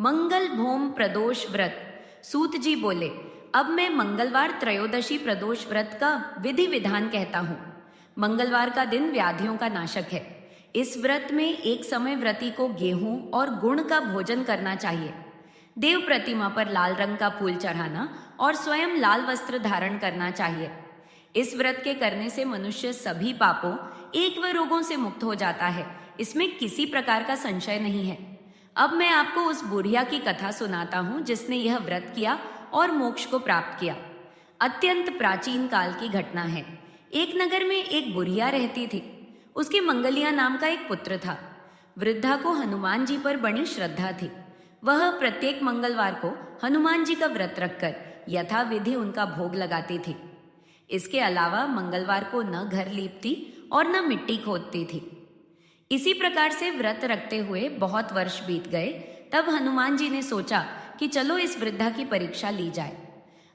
मंगल भोम प्रदोष व्रत। सूत जी बोले, अब मैं मंगलवार त्रयोदशी प्रदोष व्रत का विधि विधान कहता हूँ। मंगलवार का दिन व्याधियों का नाशक है। इस व्रत में एक समय व्रती को गेहूं और गुड़ का भोजन करना चाहिए। देव प्रतिमा पर लाल रंग का फूल चढ़ाना और स्वयं लाल वस्त्र धारण करना चाहिए। इस व्रत के करने से मनुष्य सभी पापों एक व रोगों से मुक्त हो जाता है। इसमें किसी प्रकार का संशय नहीं है। अब मैं आपको उस बुढ़िया की कथा सुनाता हूँ जिसने यह व्रत किया और मोक्ष को प्राप्त किया। अत्यंत प्राचीन काल की घटना है। एक नगर में एक बुढ़िया रहती थी। उसके मंगलिया नाम का एक पुत्र था। वृद्धा को हनुमान जी पर बड़ी श्रद्धा थी। वह प्रत्येक मंगलवार को हनुमान जी का व्रत रखकर यथाविधि उनका भोग लगाती थी। इसके अलावा मंगलवार को न घर लीपती और न मिट्टी खोदती थी। इसी प्रकार से व्रत रखते हुए बहुत वर्ष बीत गए। तब हनुमान जी ने सोचा कि चलो इस वृद्धा की परीक्षा ली जाए।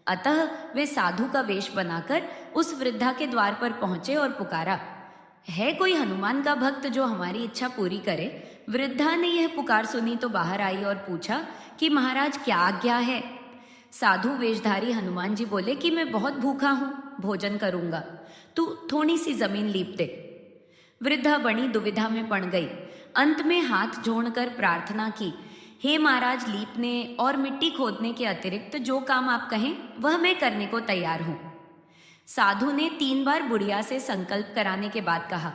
अतः वे साधु का वेश बनाकर उस वृद्धा के द्वार पर पहुंचे और पुकारा, है कोई हनुमान का भक्त जो हमारी इच्छा पूरी करे? वृद्धा ने यह पुकार सुनी तो बाहर आई और पूछा कि महाराज क्या आज्ञा है? साधु वेशधारी हनुमान जी बोले कि मैं बहुत भूखा हूं, भोजन करूंगा, तू थोड़ी सी जमीन लीप दे। वृद्धा बड़ी दुविधा में पड़ गई। अंत में हाथ जोड़कर प्रार्थना की, हे महाराज, लीपने और मिट्टी खोदने के अतिरिक्त जो काम आप कहें वह मैं करने को तैयार हूं। साधु ने 3 बार बुढ़िया से संकल्प कराने के बाद कहा,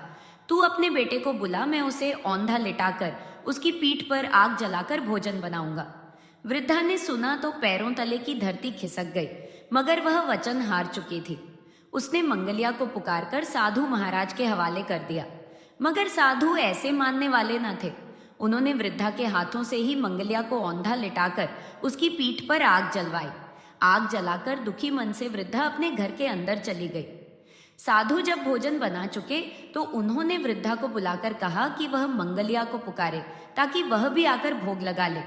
तू अपने बेटे को बुला, मैं उसे औंधा लिटाकर उसकी पीठ पर आग जलाकर भोजन बनाऊंगा। वृद्धा ने सुना तो पैरों तले की धरती खिसक गई, मगर वह वचन हार चुकी थी। उसने मंगलिया को पुकारकर साधु महाराज के हवाले कर दिया, मगर साधु ऐसे मानने वाले न थे। उन्होंने वृद्धा के हाथों से ही मंगलिया को औंधा लिटाकर उसकी पीठ पर आग जलवाई। आग जलाकर दुखी मन से वृद्धा अपने घर के अंदर चली गई। साधु जब भोजन बना चुके तो उन्होंने वृद्धा को बुलाकर कहा कि वह मंगलिया को पुकारे ताकि वह भी आकर भोग लगा ले।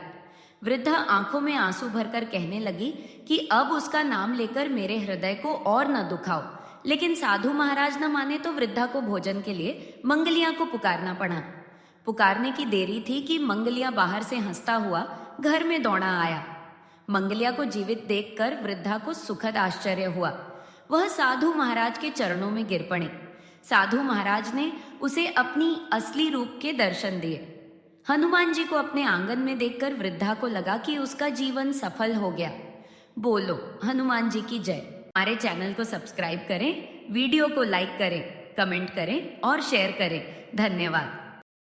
वृद्धा आंखों में आंसू भरकर कहने लगी कि अब उसका नाम लेकर मेरे हृदय को और न दुखाओ। लेकिन साधु महाराज न माने तो वृद्धा को भोजन के लिए मंगलिया को पुकारना पड़ा। पुकारने की देरी थी कि मंगलिया बाहर से हंसता हुआ घर में दौड़ा आया। मंगलिया को जीवित देखकर वृद्धा को सुखद आश्चर्य हुआ। वह साधु महाराज के चरणों में गिर पड़ी। साधु महाराज ने उसे अपनी असली रूप के दर्शन दिए। हनुमान जी को अपने आंगन में देखकर वृद्धा को लगा कि उसका जीवन सफल हो गया। बोलो हनुमान जी की जय। हमारे चैनल को सब्सक्राइब करें, वीडियो को लाइक करें, कमेंट करें और शेयर करें। धन्यवाद।